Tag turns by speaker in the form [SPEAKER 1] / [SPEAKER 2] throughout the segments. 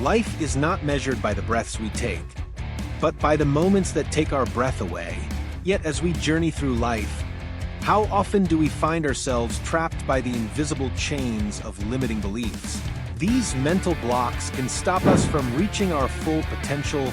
[SPEAKER 1] Life is not measured by the breaths we take, but by the moments that take our breath away. Yet as we journey through life, how often do we find ourselves trapped by the invisible chains of limiting beliefs? These mental blocks can stop us from reaching our full potential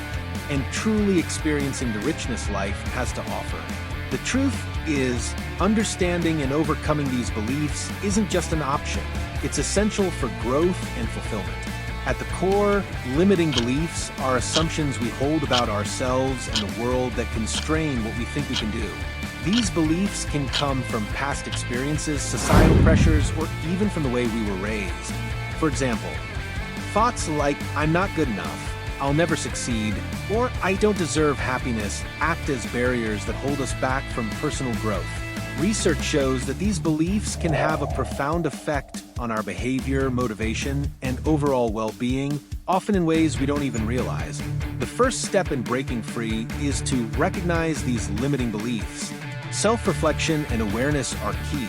[SPEAKER 1] and truly experiencing the richness life has to offer. The truth is, understanding and overcoming these beliefs isn't just an option. It's essential for growth and fulfillment. At the core, limiting beliefs are assumptions we hold about ourselves and the world that constrain what we think we can do. These beliefs can come from past experiences, societal pressures, or even from the way we were raised. For example, thoughts like, "I'm not good enough," "I'll never succeed," or "I don't deserve happiness" act as barriers that hold us back from personal growth. Research shows that these beliefs can have a profound effect on our behavior, motivation, and overall well-being, often in ways we don't even realize. The first step in breaking free is to recognize these limiting beliefs. Self-reflection and awareness are key.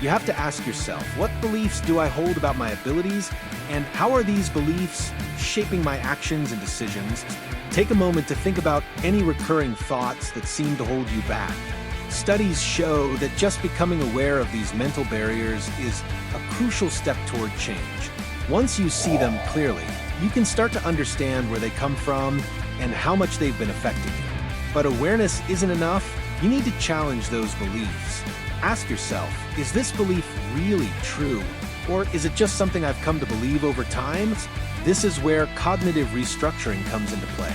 [SPEAKER 1] You have to ask yourself, what beliefs do I hold about my abilities, and how are these beliefs shaping my actions and decisions? Take a moment to think about any recurring thoughts that seem to hold you back. Studies show that just becoming aware of these mental barriers is a crucial step toward change. Once you see them clearly, you can start to understand where they come from and how much they've been affecting you. But awareness isn't enough. You need to challenge those beliefs. Ask yourself, is this belief really true? Or is it just something I've come to believe over time? This is where cognitive restructuring comes into play.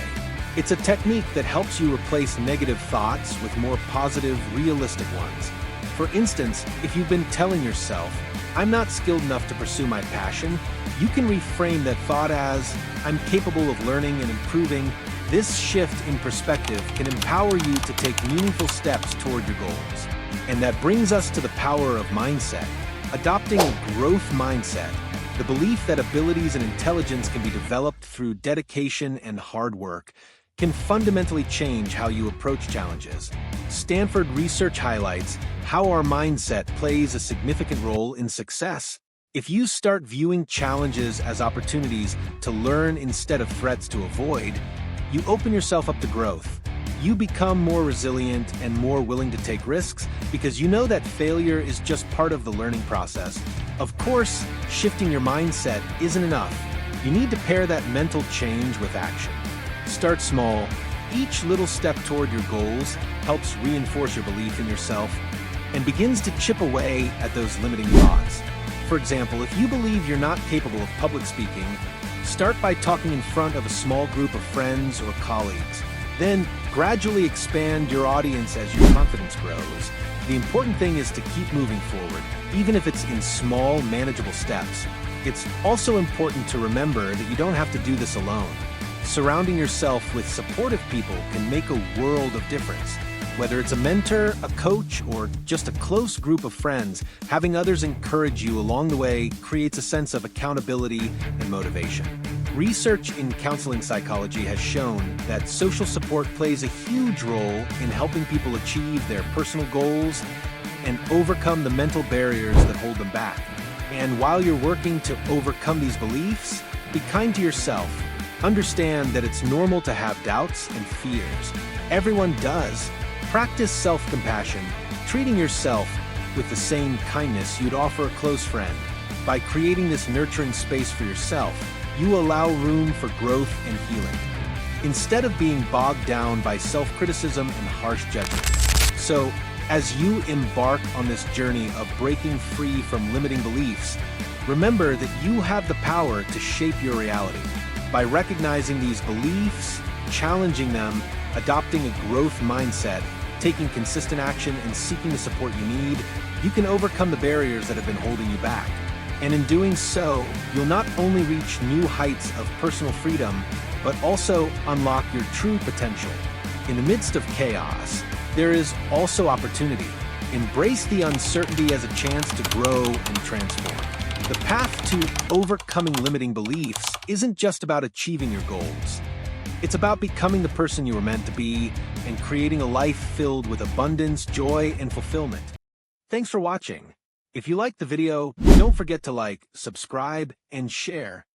[SPEAKER 1] It's a technique that helps you replace negative thoughts with more positive, realistic ones. For instance, if you've been telling yourself, "I'm not skilled enough to pursue my passion," you can reframe that thought as, "I'm capable of learning and improving." This shift in perspective can empower you to take meaningful steps toward your goals. And that brings us to the power of mindset. Adopting a growth mindset, the belief that abilities and intelligence can be developed through dedication and hard work, can fundamentally change how you approach challenges. Stanford research highlights how our mindset plays a significant role in success. If you start viewing challenges as opportunities to learn instead of threats to avoid, you open yourself up to growth. You become more resilient and more willing to take risks because you know that failure is just part of the learning process. Of course, shifting your mindset isn't enough. You need to pair that mental change with action. Start small. Each little step toward your goals helps reinforce your belief in yourself and begins to chip away at those limiting thoughts. For example, if you believe you're not capable of public speaking, start by talking in front of a small group of friends or colleagues. Then gradually expand your audience as your confidence grows. The important thing is to keep moving forward, even if it's in small, manageable steps. It's also important to remember that you don't have to do this alone. Surrounding yourself with supportive people can make a world of difference. Whether it's a mentor, a coach, or just a close group of friends, having others encourage you along the way creates a sense of accountability and motivation. Research in counseling psychology has shown that social support plays a huge role in helping people achieve their personal goals and overcome the mental barriers that hold them back. And while you're working to overcome these beliefs, be kind to yourself. Understand that it's normal to have doubts and fears. Everyone does. Practice self-compassion, treating yourself with the same kindness you'd offer a close friend. By creating this nurturing space for yourself, you allow room for growth and healing, instead of being bogged down by self-criticism and harsh judgment. So, as you embark on this journey of breaking free from limiting beliefs, remember that you have the power to shape your reality. By recognizing these beliefs, challenging them, adopting a growth mindset, taking consistent action, and seeking the support you need, you can overcome the barriers that have been holding you back. And in doing so, you'll not only reach new heights of personal freedom, but also unlock your true potential. In the midst of chaos, there is also opportunity. Embrace the uncertainty as a chance to grow and transform. The path to overcoming limiting beliefs isn't just about achieving your goals. It's about becoming the person you were meant to be and creating a life filled with abundance, joy, and fulfillment. Thanks for watching. If you liked the video, don't forget to like, subscribe, and share.